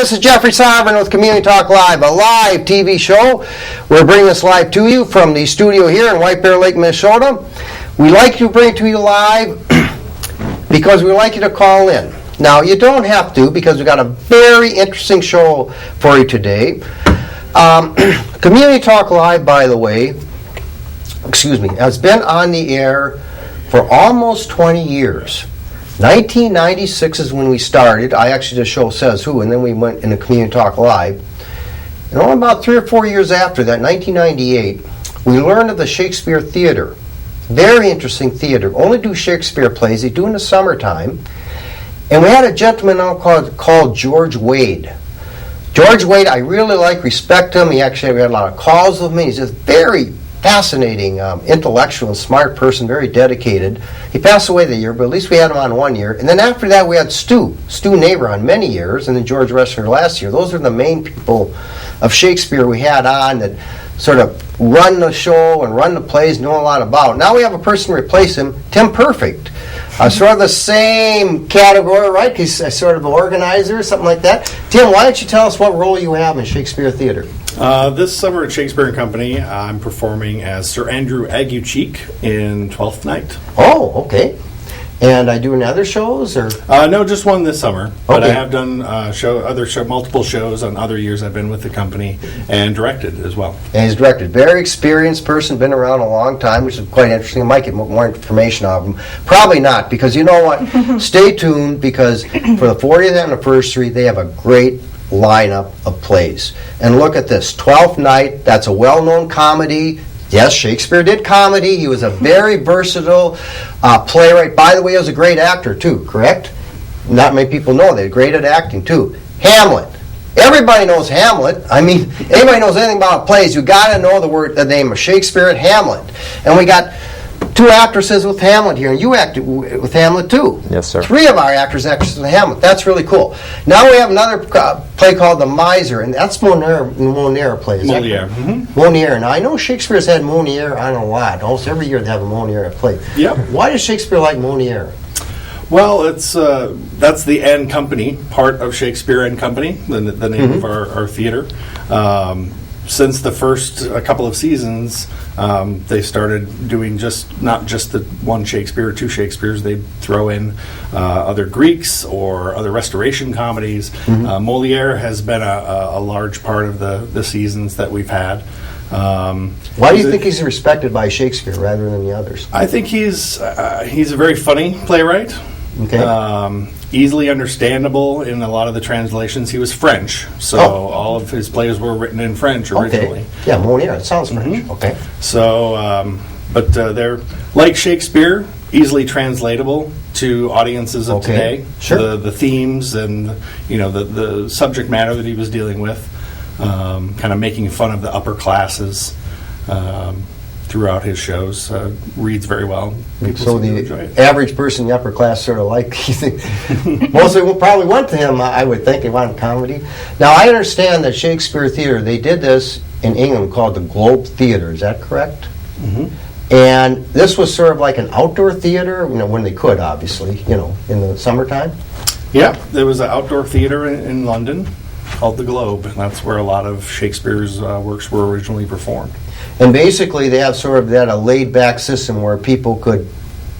this is Jeffrey Simon with Community Talk Live, a live TV show. We're bringing this live to you from the studio here in White Bear Lake, Minnesota. We like to bring it to you live because we like you to call in. Now, you don't have to because we've got a very interesting show for you today. Community Talk Live, by the way, has been on the air for almost 20 years. 1996 is when we started. The show says who, and then we went into Community Talk Live. And only about 3 or 4 years after that, 1998, we learned of the Shakespeare Theater. Very interesting theater. Only do Shakespeare plays. They do in the summertime. And we had a gentleman now called George Wade. George Wade, I really respect him. We had a lot of calls with him. He's just very fascinating, intellectual and smart person, very dedicated. He passed away the year, but at least we had him on 1 year. And then after that, we had Stu Neighbor on many years, and then George Ressler last year. Those are the main people of Shakespeare we had on that sort of run the show and run the plays, know a lot about. Now we have a person to replace him, Tim Perfect. Sort of the same category, right? He's sort of an organizer or something like that. Tim, why don't you tell us what role you have in Shakespeare Theater? This summer at Shakespeare Company, I'm performing as Sir Andrew Aguecheek in Twelfth Night. Oh, okay. And I do any other shows, or? No, just one this summer. But Okay. I have done multiple shows on other years I've been with the company, and directed as well. And he's directed. Very experienced person, been around a long time, which is quite interesting. I might get more information of him. Probably not, because you know what? Stay tuned, because for the 40th anniversary, they have a great lineup of plays. And look at this, 12th Night, that's a well-known comedy. Yes, Shakespeare did comedy. He was a very versatile playwright. By the way, he was a great actor, too, correct? Not many people know that. Great at acting, too. Hamlet. Everybody knows Hamlet. I mean, anybody knows anything about plays, you got to know the name of Shakespeare and Hamlet. And we got 2 actresses with Hamlet here, and you acted with Hamlet, too. Yes, sir. 3 of our actresses with Hamlet. That's really cool. Now we have another play called The Miser, and that's Moliere play. Moliere. Moliere. Now, I know Shakespeare's had Moliere on a lot. Almost every year they have a Moliere play. Yep. Why does Shakespeare like Moliere? Well, it's that's the and Company part of Shakespeare and Company, the name of our theater. Since the first couple of seasons, they started doing not just the one Shakespeare or 2 Shakespeares. They'd throw in other Greeks or other restoration comedies. Moliere has been a large part of the seasons that we've had. Why do you think he's respected by Shakespeare rather than the others? I think he's a very funny playwright. Okay. Easily understandable in a lot of the translations. He was French, so all of his plays were written in French originally. Okay. Yeah, Moliere, it sounds French. Okay. So, but they're like Shakespeare, easily translatable to audiences of today. Sure. The themes and the subject matter that he was dealing with, kind of making fun of the upper classes. Throughout his shows, reads very well. People So seem to enjoy the it. average person in the upper class sort of you think, most of them probably went to him, I would think, they wanted comedy. Now, I understand that Shakespeare Theater, they did this in England called the Globe Theater, is that correct? And this was sort of like an outdoor theater, when they could, obviously, in the summertime? Yeah, there was an outdoor theater in London called the Globe, and that's where a lot of Shakespeare's works were originally performed. And basically, they have sort of a laid-back system where people could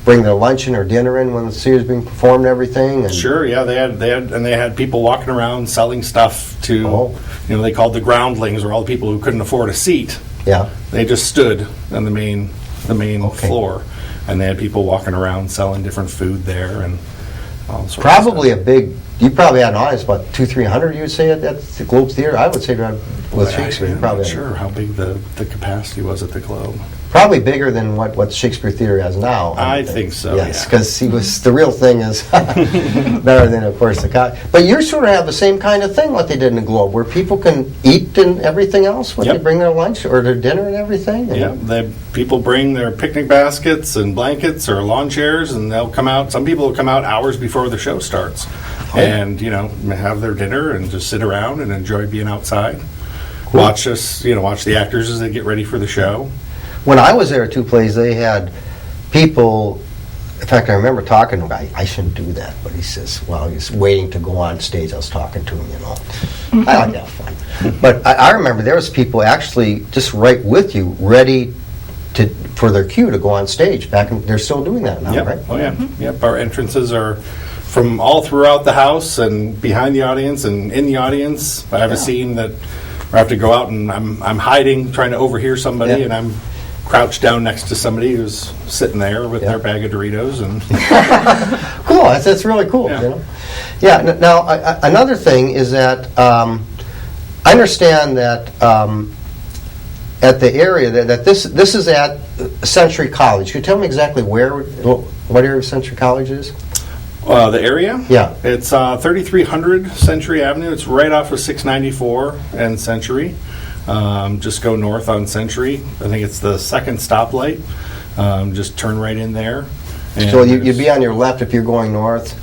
bring their luncheon or dinner in when the series being performed and everything. And Sure, yeah, they had people walking around selling stuff to, they called the groundlings, or all the people who couldn't afford a seat. Yeah. They just stood on the main floor, and they had people walking around selling different food there and all sorts Probably of a big. You probably had an audience about 200-300. You would say at the Globe Theater. I would say with Shakespeare, I'm probably not sure how big the capacity was at the Globe. Probably bigger than what Shakespeare Theater has now. I think so. Yes, yeah. because he was the real thing is better than, of course, the. But you sort of have the same kind of thing what they did in the Globe, where people can eat and everything else. When they bring their lunch or their dinner and everything. Yeah, people bring their picnic baskets and blankets or lawn chairs, and they'll come out. Some people will come out hours before the show starts, and have their dinner and just sit around and enjoy being outside. Cool. Watch the actors as they get ready for the show. When I was there at 2 plays, they had people fact, I remember talking to him. I shouldn't do that, but he says, well, he's waiting to go on stage. I was talking to him, I like to have fun. But I remember there was people actually just right with you, ready for their cue to go on stage. They're still doing that now, right? Oh, yeah. Yep, our entrances are from all throughout the house and behind the audience and in the audience. I have a scene that I have to go out and I'm hiding, trying to overhear somebody, and I'm crouched down next to somebody who's sitting there with their bag of Doritos. And cool, that's really cool. Now, another thing is that I understand that at the area that this is at Century College. Could you tell me exactly what area of Century College is? The area? Yeah. It's 3300 Century Avenue. It's right off of 694 and Century. Just go north on Century. I think it's the second stoplight. Just turn right in there. So you'd be on your left if you're going north?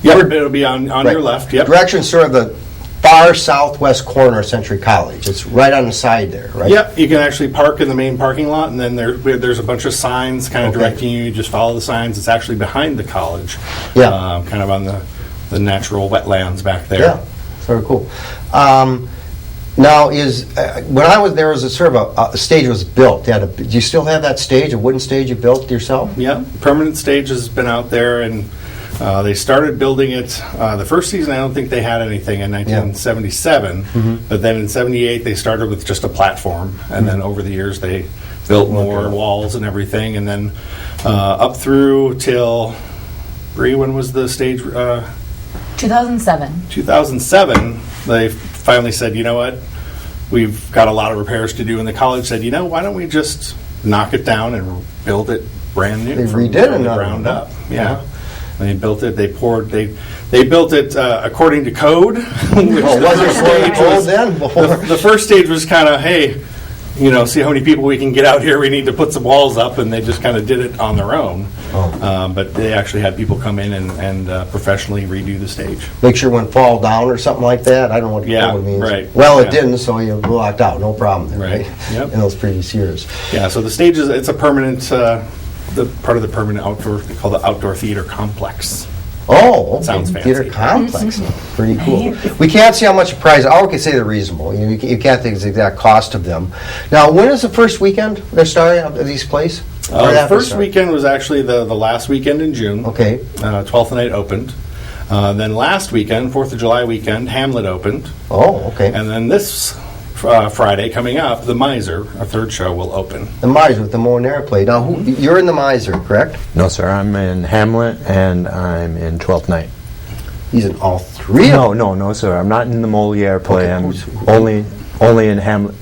Yep, it'll be on your left. Yep. Direction sort of the far southwest corner of Century College. It's right on the side there, right? Yep, you can actually park in the main parking lot, and then there's a bunch of signs kind of directing you. You just follow the signs. It's actually behind the college, kind of on the natural wetlands back there. Yeah, very cool. Now, when I was there, was a sort of a stage was built. Do you still have that stage, a wooden stage you built yourself? Yeah, permanent stage has been out there, and they started building it. The first season, I don't think they had anything in 1977, but then in 78 they started with just a platform, and then over the years they built more walls and everything, and then up through till, Bree, when was the stage? 2007. 2007, they finally said, you know what, we've got a lot of repairs to do, and the college said, why don't we just knock it down and build it brand new? They redid it from the ground up. Yeah. They built it. They built it according to code. The first stage was kind of, hey, see how many people we can get out here. We need to put some walls up, and they just kind of did it on their own. But they actually had people come in and professionally redo the stage. Make sure it wouldn't fall down or something like that. I don't know what code means. Right. Well, it didn't, so you locked out. No problem there, right? Yep. In those previous years. Yeah. So the stage it's a permanent. The part of the permanent outdoor, they call the outdoor theater complex. Oh, okay. Sounds fancy. Theater complex. Pretty cool. We can't see how much the price. All we can say they're reasonable. You can't think the exact cost of them. Now, when is the first weekend they're starting of these plays? The first weekend was actually the last weekend in June. Okay. 12th night opened. Then last weekend, 4th of July weekend, Hamlet opened. Oh, okay. And then this Friday coming up, The Miser, our third show, will open. The Miser with the Monaire play. Now, you're in The Miser, correct? No, sir. I'm in Hamlet and I'm in Twelfth Night. He's in all three? No, sir. I'm not in the Moliere play. I'm only in Hamlet.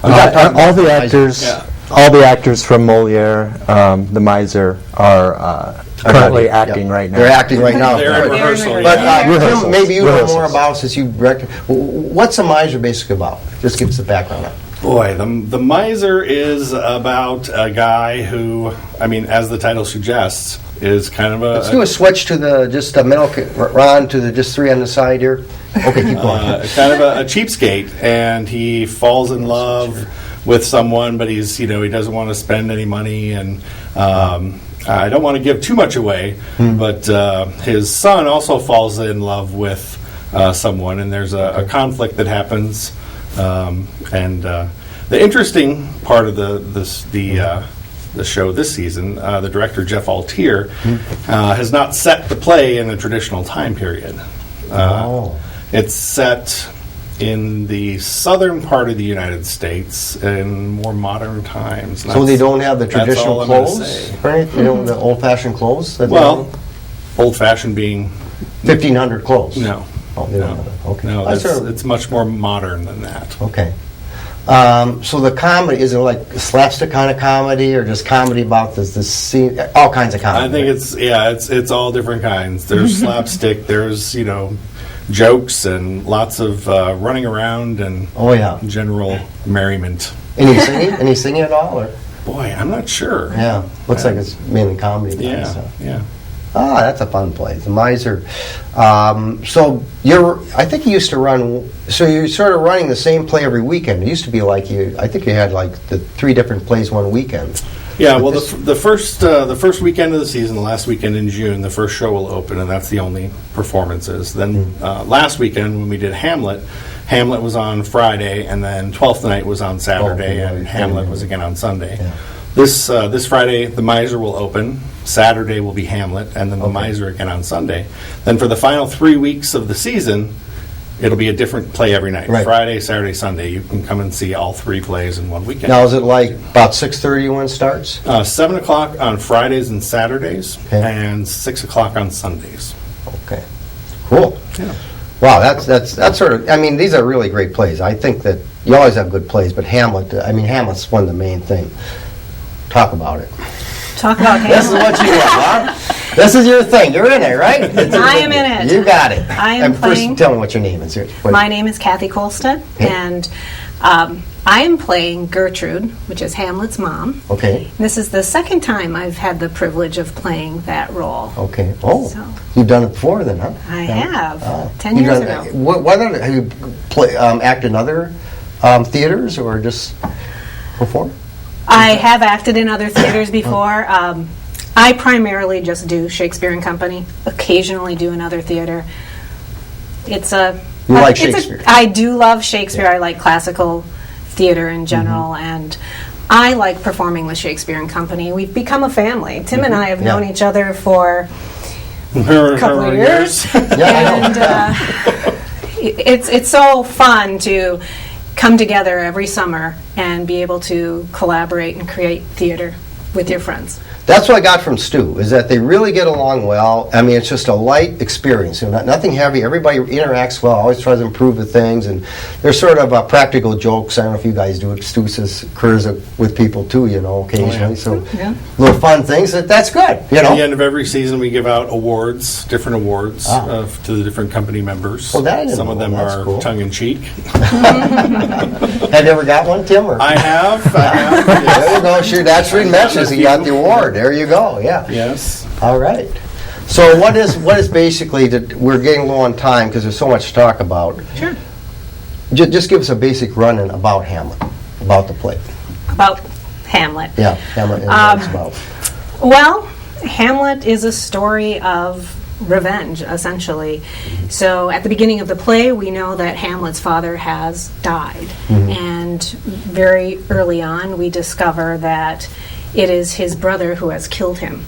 All the actors. Yeah. All the actors from Moliere, The Miser, are currently acting right now. They're acting right now. They're in rehearsal. But Rehearsals. maybe you know Rehearsals. more about since you directed. What's The Miser basically about? Just give us the background on it. Boy, the Miser is about a guy who, as the title suggests, is kind of Let's do a switch to just the middle, Ron, to the just three on the side here. Okay, keep going. kind of a cheapskate, and he falls in love with someone, but he doesn't want to spend any money, and I don't want to give too much away, but his son also falls in love with someone, and there's a conflict that happens, and the interesting part of the show this season, the director Jeff Altier has not set the play in a traditional time period. It's set in the southern part of the United States in more modern times. So they don't have the traditional all I'm gonna clothes? say. Right? They don't have the old-fashioned clothes? Well, old-fashioned being 1,500 clothes? no. Oh, they don't have that. Okay. No, That's sort of- it's much more modern than that. Okay. So the comedy, is it like a slapstick kind of comedy or just comedy about the scene? All kinds of comedy. I think it's all different kinds. There's slapstick, there's, jokes and lots of running around and general merriment. Any singing? Any singing at all? Or? Boy, I'm not sure. Yeah. Looks like it's mainly comedy. kind of stuff. Yeah. Ah, that's a fun play. The Miser. So I think you used to run. So you're sort of running the same play every weekend. It used to be like I think you had like the 3 different plays one weekend. Yeah, well, the first weekend of the season, the last weekend in June, the first show will open, and that's the only performances. Then last weekend when we did Hamlet, Hamlet was on Friday, and then Twelfth Night was on Saturday, and Hamlet was again on Sunday. Yeah. This Friday, the Miser will open. Saturday will be Hamlet, and then the Miser again on Sunday. Then for the final 3 weeks of the season, it'll be a different play every night. Right. Friday, Saturday, Sunday. You can come and see all 3 plays in one weekend. Now, is it like about 6:30 when it starts? 7 o'clock on Fridays and Saturdays, Okay. and 6 o'clock on Sundays. Okay. Cool. Yeah. Wow, that's sort of, I mean, these are really great plays. I think that you always have good plays, but Hamlet's one of the main things. Talk about it. Talk about This is Hamlet. what you want, huh? This is your thing. You're in it, right? I am in it. You got it. I am and playing- First, tell me what your name is. My name is Kathy Kolstad, Okay. and I am playing Gertrude, which is Hamlet's mom. Okay. This is the second time I've had the privilege of playing that role. Okay. Oh, So- you've done it before then, huh? I have, Oh. 10 You've years done- ago. What other, have you acted in other theaters or just perform? I have acted in other theaters before. I primarily just do Shakespeare Company, occasionally do another theater. It's a... You like it's a- Shakespeare? I do love Shakespeare. I like classical theater in general, and I like performing with Shakespeare Company. We've become a family. Tim and I have known Yeah. each other for A couple of years. Yeah, I know. And it's so fun to come together every summer and be able to collaborate and create theater with your friends. That's what I got from Stu, is that they really get along well. I mean, it's just a light experience, nothing heavy. Everybody interacts well, always tries to improve the things, and there's sort of practical jokes. I don't know if you guys do it. Stu says, occurs with people too, occasionally. So Yeah. little fun things. That's good, At the end of every season, we give out awards, different awards, to the different company members. Well, that I didn't Some of know. them That's are cool. tongue-in-cheek. Have you ever got one, Tim? Or? I have. There you go. Sure, that's what he mentions. He got the award. There you go. Yeah. Yes. All right. So what is basically, we're getting low on time because there's so much to talk about. Sure. Just give us a basic run-in about Hamlet, about the play. About Hamlet. Yeah, Hamlet and what it's about. Well, Hamlet is a story of revenge, essentially. So at the beginning of the play, we know that Hamlet's father has died. And very early on, we discover that it is his brother who has killed him.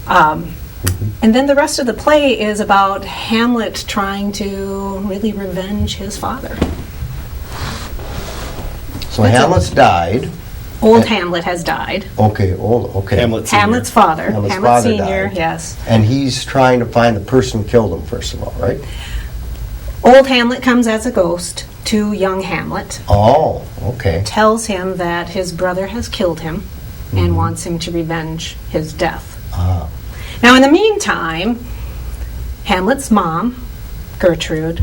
And then the rest of the play is about Hamlet trying to really revenge his father. So Hamlet's died. Old Hamlet has died. Okay, okay. Hamlet Senior. Hamlet's father, Hamlet's Hamlet father Senior, died. yes. And he's trying to find the person who killed him, first of all, right? Old Hamlet comes as a ghost to young Hamlet, Oh, okay. tells him that his brother has killed him and wants him to revenge his death. Ah. Now, in the meantime, Hamlet's mom, Gertrude,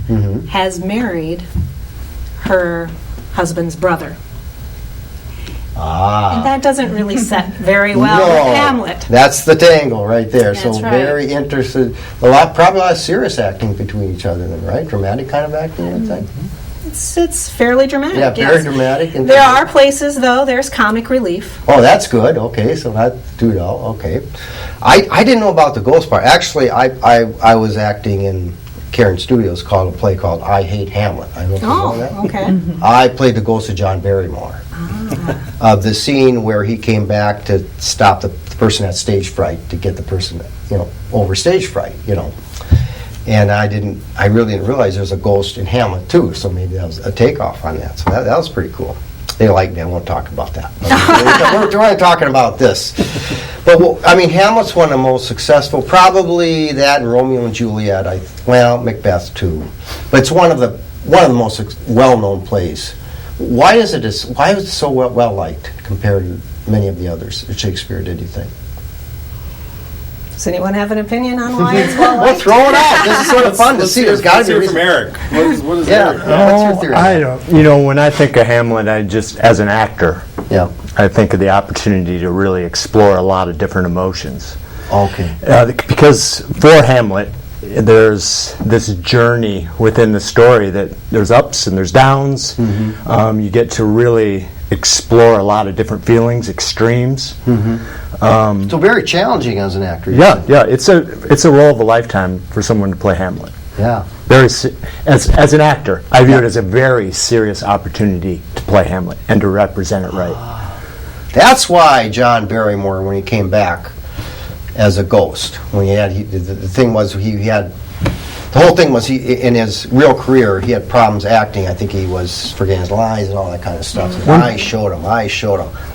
has married her husband's brother. Ah. And that doesn't really set very well No, with Hamlet. That's the tangle right there. So That's right. very interested. Probably a lot of serious acting between each other, then, right? Dramatic kind of acting, I think. It's fairly dramatic. Yeah, very yes. dramatic. And There are places, though, there's comic relief. Oh, that's good. Okay, so that dude. Okay, I didn't know about the ghost part. Actually, I was acting in Karen Studios called a play called I Hate Hamlet. I don't know if you know that. Oh, okay. I played the ghost of John Barrymore. Of the scene where he came back to stop the person that had stage fright, to get the person, over stage fright, And I really didn't realize there was a ghost in Hamlet too, so maybe that was a takeoff on that. So that was pretty cool. They like me, I won't talk about that. We're only talking about this. But, Hamlet's one of the most successful, probably that and Romeo and Juliet, Macbeth too. But it's one of the most well-known plays. Why is it so well liked compared to many of the others that Shakespeare did, do you think? Does anyone have an opinion on why it's well Well, liked? thro it out. This is sort of fun to see. There's got to be a Let's hear reason. from Eric. What is Yeah. Eric? What's your theory? I don't. When I think of Hamlet, I just, as an actor, Yeah. I think of the opportunity to really explore a lot of different emotions. Okay. Because for Hamlet, there's this journey within the story that there's ups and there's downs. You get to really explore a lot of different feelings, extremes. So very challenging as an actor. Yeah, it's a role of a lifetime for someone to play Hamlet. Yeah. As an actor, I view it as a very serious opportunity to play Hamlet and to represent it right. That's why John Barrymore, when he came back as a ghost, when the thing was he had. The whole thing was in his real career, he had problems acting. I think he was forgetting his lines and all that kind of stuff. I showed him.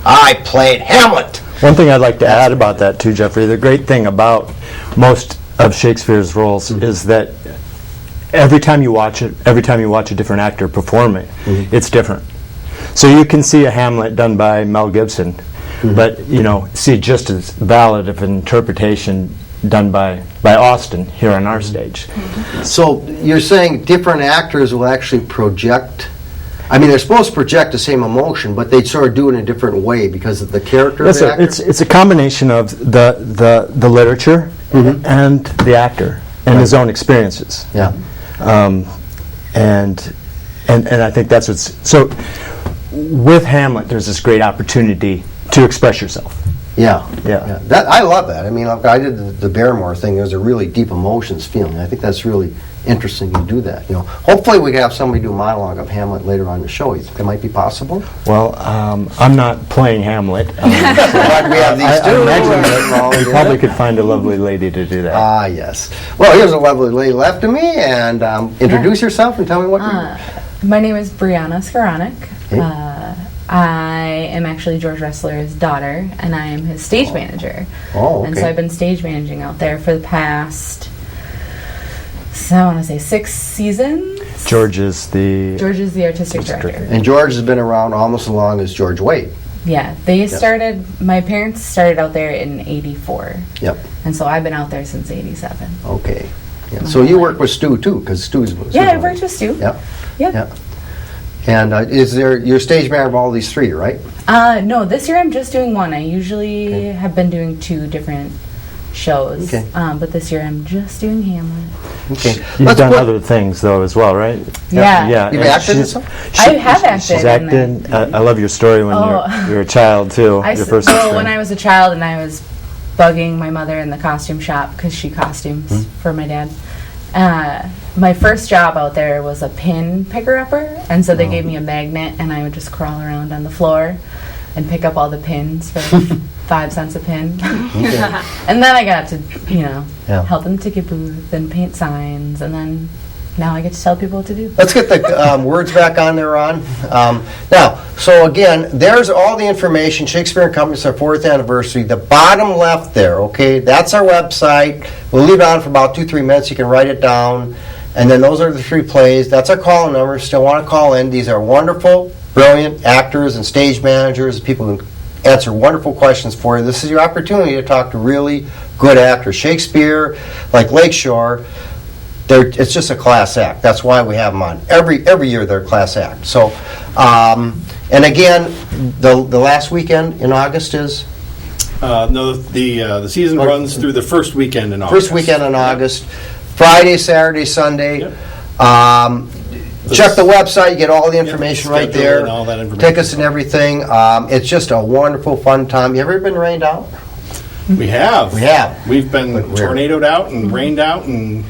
I played Hamlet. One thing I'd like to add about that too, Jeffrey, the great thing about most of Shakespeare's roles is that every time you watch a different actor perform it, it's different. So you can see a Hamlet done by Mel Gibson, but see just as valid of an interpretation done by Austin here on our stage. So you're saying different actors will actually project, they're supposed to project the same emotion, but they sort of do it in a different way because of the character of the actor? It's a combination of the literature and the actor and his own experiences. Yeah. And I think that's what's... So with Hamlet, there's this great opportunity to express yourself. Yeah. Yeah. I love that. I did the Barrymore thing. There's a really deep emotions feeling. I think that's really interesting to do that. Hopefully we can have somebody do a monologue of Hamlet later on the show. You think that might be possible? Well, I'm not playing Hamlet. So glad we have these two. I imagine that we probably could find a lovely lady to do that. Ah, yes. Well, here's a lovely lady left of me, and introduce yourself and tell me what you... My name is Brianna Skoranek. Okay. I am actually George Ressler's daughter, and I am his stage manager. Oh, okay. And so I've been stage managing out there for the past, I want to say 6 seasons. George is the artistic director. And George has been around almost as long as George Wade. Yeah, my parents started out there in '84. Yep. And so I've been out there since '87. Okay. Yeah. So you work with Stu, too, because Stu's... Yeah, I've worked with Stu. Yep. And you're stage manager of all these 3, right? No, this year I'm just doing 1. I usually have been doing 2 different shows. Okay. But this year I'm just doing Hamlet. Okay. You've done other things, though, as well, right? Yeah. You've acted in some? I have acted. She's acted. I love your story when you were a child, too. Your first experience. When I was a child and I was bugging my mother in the costume shop because she costumes for my dad. My first job out there was a pin picker-upper, and so they gave me a magnet, and I would just crawl around on the floor and pick up all the pins for 5 cents a pin. And then I got to, help in the ticket booth and paint signs, and then now I get to tell people what to do. Let's get the words back on there, Ron. Now, so again, there's all the information. Shakespeare Company, it's our 4th anniversary. The bottom left there, okay, that's our website. We'll leave it on for about 2-3 minutes. You can write it down. And then those are the 3 plays. That's our call number. Still want to call in. These are wonderful, brilliant actors and stage managers. People who answer wonderful questions for you. This is your opportunity to talk to really good actors. Shakespeare, like Lakeshore, it's just a class act. That's why we have them on. Every year they're a class act. So, and again, the last weekend in August is? No, the season runs through the first weekend in August. First weekend in August. Friday, Saturday, Sunday. Yep. Check the website. You get all the information right there. And all that information. Tickets and everything. It's just a wonderful, fun time. You ever been rained out? We have. We've been tornadoed out and rained out and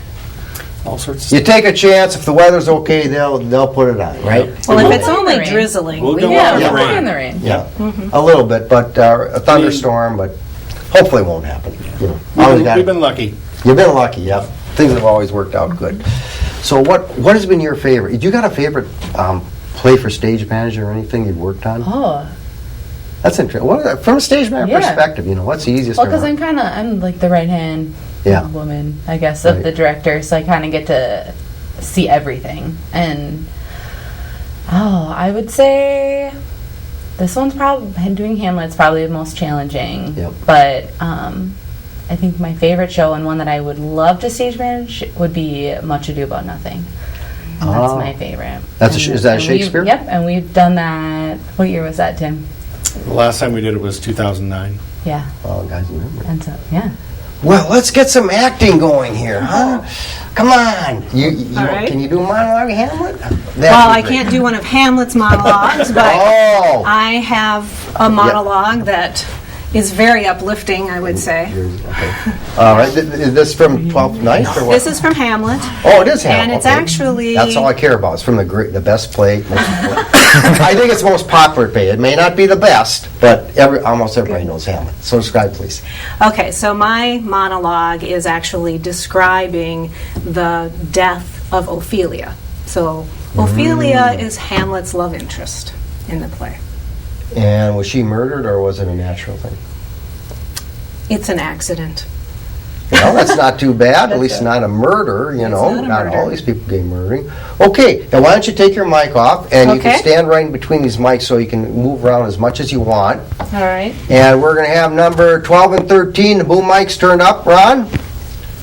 all sorts of stuff. You take a chance. If the weather's okay, they'll put it on, right? Well, if it's only drizzling, we'll go in the rain. Yeah, a little bit, but a thunderstorm, but hopefully it won't happen. We've been lucky. You've been lucky, yeah. Things have always worked out good. So what has been your favorite? You got a favorite play for stage manager or anything you've worked on? Oh. That's interesting. From a stage manager perspective, what's the easiest? Well, because I'm like the right hand woman, I guess, of the director, so I kind of get to see everything. And I would say this one's probably doing Hamlet's probably the most challenging. Yep. But I think my favorite show and one that I would love to stage manage would be Much Ado About Nothing. And that's my favorite. Is that Shakespeare? Yep, and we've done that. What year was that, Tim? The last time we did it was 2009. Yeah. Oh, guys, remember. And so, yeah. Well, let's get some acting going here, huh? Come on. All right. Can you do a monologue of Hamlet? Well, I can't do one of Hamlet's monologues, but Oh. I have a monologue that is very uplifting, I would say. Okay. All right. Is this from 12th Night or what? This is from Hamlet. Oh, it is Hamlet. And it's okay. actually... That's all I care about. It's from the best play. I think it's the most popular play. It may not be the best, but almost everybody knows Hamlet. So describe, please. Okay, so my monologue is actually describing the death of Ophelia. So Ophelia is Hamlet's love interest in the play. And was she murdered, or was it a natural thing? It's an accident. Well, that's not too bad. At least not a murder, you know. not a Not murder. all these people getting murdering. Okay, now why don't you take your mic off, and you can Okay. stand right in between these mics so you can move around as much as you want. All right. And we're going to have number 12 and 13, the boom mics turned up, Ron.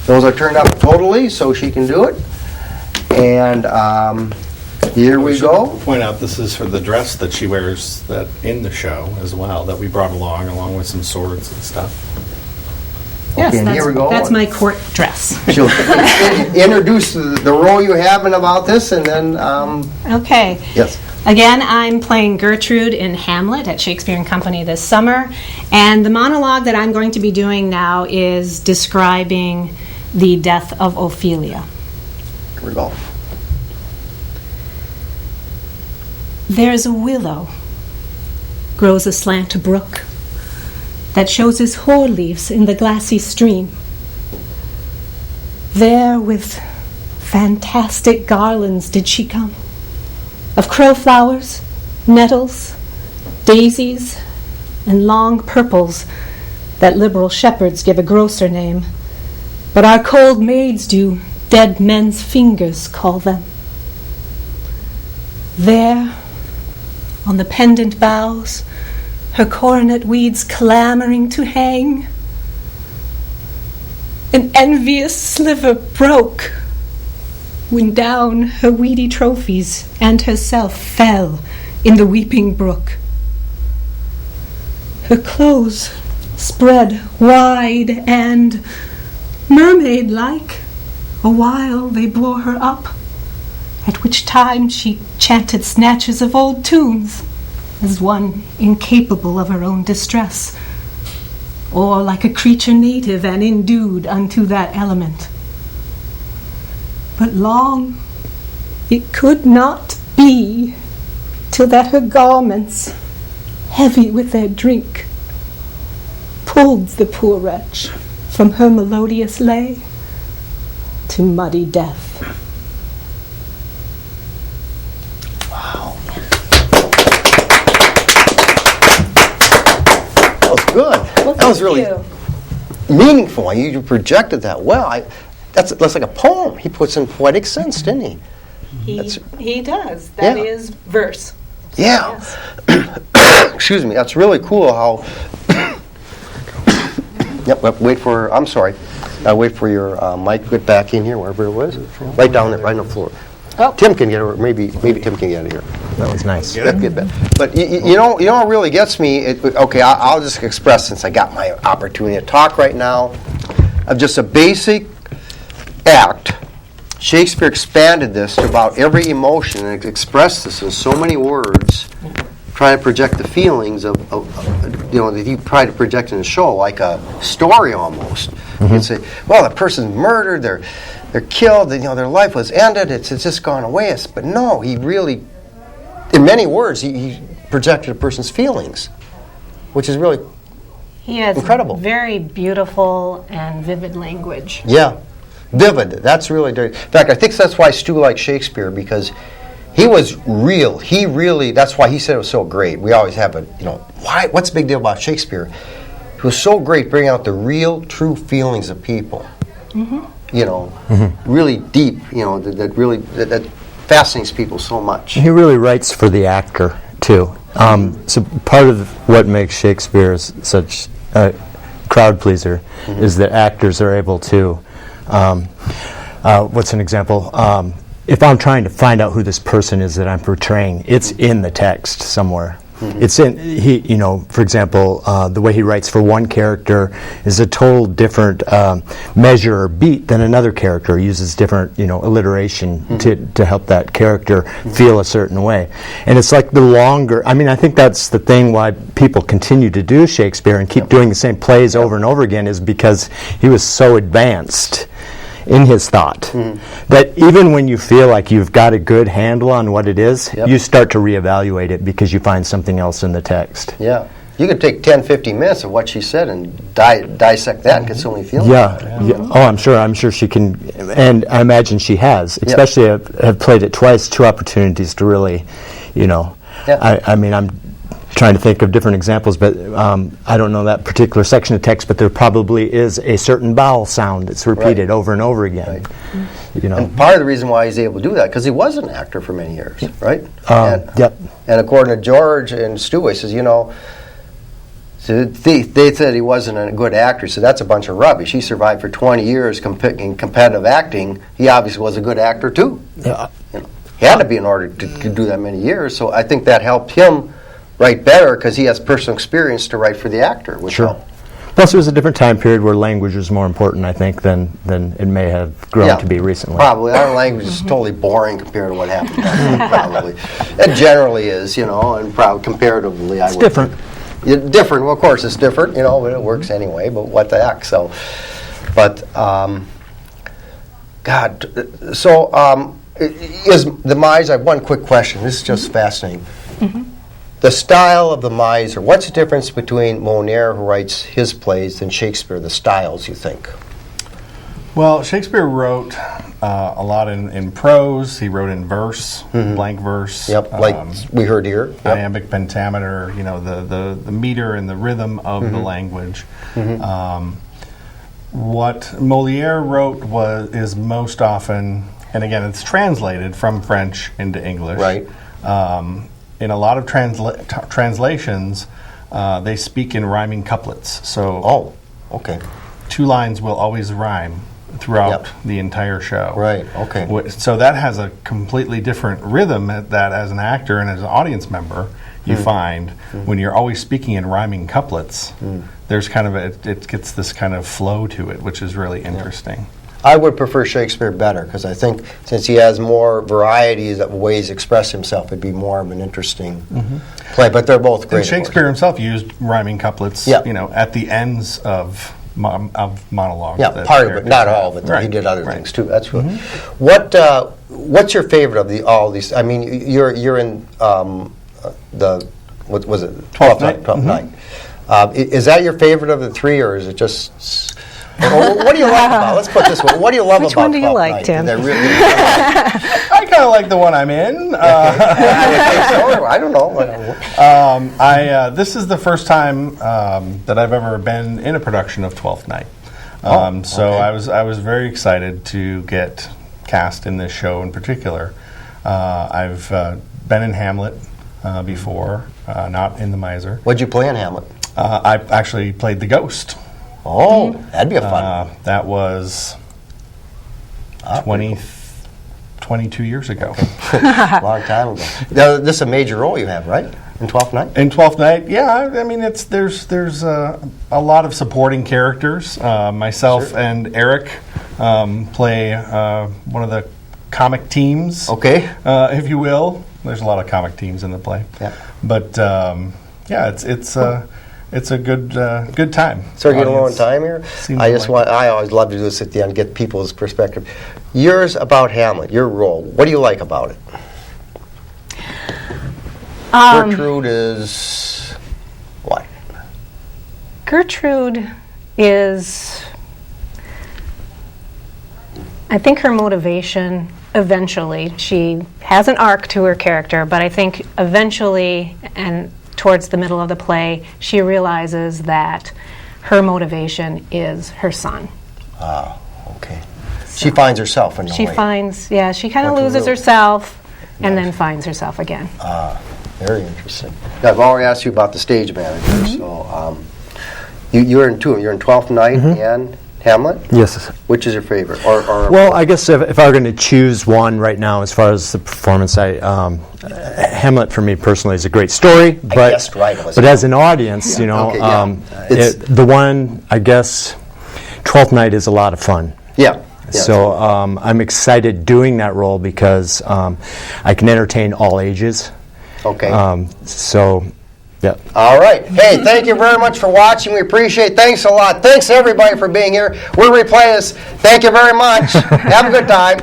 Those are turned up totally, so she can do it. And here we go. Point out this is for the dress that she wears that in the show as well, that we brought along with some swords and stuff. Yes, and here we go. that's my court dress. She'll introduce the role you have in about this, and then, Okay. yes. Again, I'm playing Gertrude in Hamlet at Shakespeare Company this summer, and the monologue that I'm going to be doing now is describing the death of Ophelia. Here we go. There's a willow, grows aslant a brook, that shows his hoar leaves in the glassy stream. There with fantastic garlands did she come, of crowflowers, nettles, daisies, and long purples that liberal shepherds give a grosser name, but our cold maids do dead men's fingers call them. There, on the pendant boughs, her coronet weeds clamoring to hang, an envious sliver broke when down her weedy trophies and herself fell in the weeping brook. Her clothes spread wide and, mermaid-like, a while they bore her up, at which time she chanted snatches of old tunes, as one incapable of her own distress, or like a creature native and endued unto that element. But long it could not be, till that her garments, heavy with their drink, pulled the poor wretch from her melodious lay to muddy death. That was good. Well, That was thank really you. meaningful. You projected that well. That's like a poem. He puts in poetic sense, didn't he? He does. That Yeah. is verse. Yeah. Yes. Excuse me. That's really cool how. Yep. Wait for. I'm sorry. Wait for your mic. Get back in here, wherever it was. Right down there, right on the floor. Oh. Tim can get it. Maybe Tim can get it here. That was nice. That'd be bad. But you know what really gets me? Okay, I'll just express, since I got my opportunity to talk right now, of just a basic act. Shakespeare expanded this to about every emotion and expressed this in so many words, trying to project the feelings of that he tried to project in the show, like a story almost. You can say, well, the person's murdered, they're killed, their life was ended, it's just gone away. But no, he really, in many words, he projected a person's feelings, which is really, He has incredible. very beautiful and vivid language. yeah, vivid. That's really, in fact, I think that's why Stu liked Shakespeare, because he was real. He really, that's why he said it was so great. We always have what's the big deal about Shakespeare? He was so great bringing out the real, true feelings of people. Really deep, that fascinates people so much. He really writes for the actor, too. So part of what makes Shakespeare such a crowd pleaser is that actors are able to, what's an example? If I'm trying to find out who this person is that I'm portraying, it's in the text somewhere It's in for example, the way he writes for one character is a total different measure or beat than another character. He uses different alliteration to help that character feel a certain way. And it's like the longer, I think that's the thing why people continue to do Shakespeare and keep doing the same plays over and over again, is because he was so advanced in his thought that even when you feel like you've got a good handle on what it is, you start to reevaluate it because you find something else in the text. Yeah. You could take 10, 15 minutes of what she said and dissect that and get so many feelings. Yeah. Oh, I'm sure she can, and I imagine she has. Especially, I've played it twice, 2 opportunities to really, I'm trying to think of different examples, but I don't know that particular section of text, but there probably is a certain vowel sound that's repeated over and over again. Right. And part of the reason why he's able to do that, because he was an actor for many years, right? And according to George and Stu, he says, so they said he wasn't a good actor, so that's a bunch of rubbish. He survived for 20 years in competitive acting. He obviously was a good actor, too. He had to be in order to do that many years, so I think that helped him write better because he has personal experience to write for the actor. Sure. Plus, it was a different time period where language was more important, I think, than it may have grown to be recently. Probably. Our language is totally boring compared to what happened then, probably. It generally is, and probably comparatively, it's different. Different. Well, of course, it's different, but it works anyway, but what the heck. So, but, is the Miser, I have one quick question. This is just fascinating. The style of the Miser, what's the difference between Molière, who writes his plays, and Shakespeare, the styles, you think? Well, Shakespeare wrote a lot in prose. He wrote in verse, blank verse. Like we heard here. Iambic pentameter, the meter and the rhythm of the language. What Molière wrote is most often, and again, it's translated from French into English. Right. In a lot of translations, they speak in rhyming couplets. So, okay. 2 lines will always rhyme throughout the entire show. Right. Okay. So that has a completely different rhythm that, as an actor and as an audience member, you find when you're always speaking in rhyming couplets. There's kind of it gets this kind of flow to it, which is really interesting. I would prefer Shakespeare better because I think since he has more varieties of ways to express himself, it'd be more of an interesting play. But they're both great. And Shakespeare himself used rhyming couplets, at the ends of monologues. Yeah, part of it, not all of it. Right. He did other things too. That's what. What's your favorite of all these? I mean, you're in the what was it? 12th Night. 12th Night. Is that your favorite of the 3, or is it just? What do you like about? Let's put it this way. What do you love Which about? Which one do you like, Tim? I kind of like the one I'm in. I don't know. This is the first time that I've ever been in a production of 12th Night. So I was very excited to get cast in this show in particular. I've been in Hamlet before, not in The Miser. What'd you play in Hamlet? I actually played the ghost. Oh, that'd be a fun. That was 22 years ago. Long time ago. Now, this is a major role you have, right? In 12th Night? In 12th Night, yeah. I mean, there's a lot of supporting characters. Myself and Eric play one of the comic teams. Okay. If you will. There's a lot of comic teams in the play. Yeah. But it's a good time. So we're getting low on time here. I always love to do this at the end, get people's perspective. Yours about Hamlet, your role. What do you like about it? Gertrude is what? Gertrude is, I think her motivation eventually, she has an arc to her character, but I think eventually, and towards the middle of the play, she realizes that her motivation is her son. Ah, okay. So she finds herself in a way. She kind of loses herself and then finds herself again. Ah, very interesting. Now, I've already asked you about the stage manager, so you're in 2. You're in 12th Night and Hamlet? Yes. Which is your favorite? Or Well, I guess if I were going to choose one right now, as far as the performance, Hamlet for me personally is a great story. But guessed right. But as an audience, you know, Okay, yeah. the one, I guess, Twelfth Night is a lot of fun. yeah. So I'm excited doing that role because I can entertain all ages. Okay. So, yeah. All right. Hey, thank you very much for watching. We appreciate it. Thanks a lot. Thanks, everybody, for being here. We'll replay this. Thank you very much. Have a good time.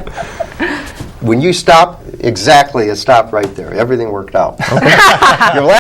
When you stop, exactly, it stopped right there. Everything worked out. Okay.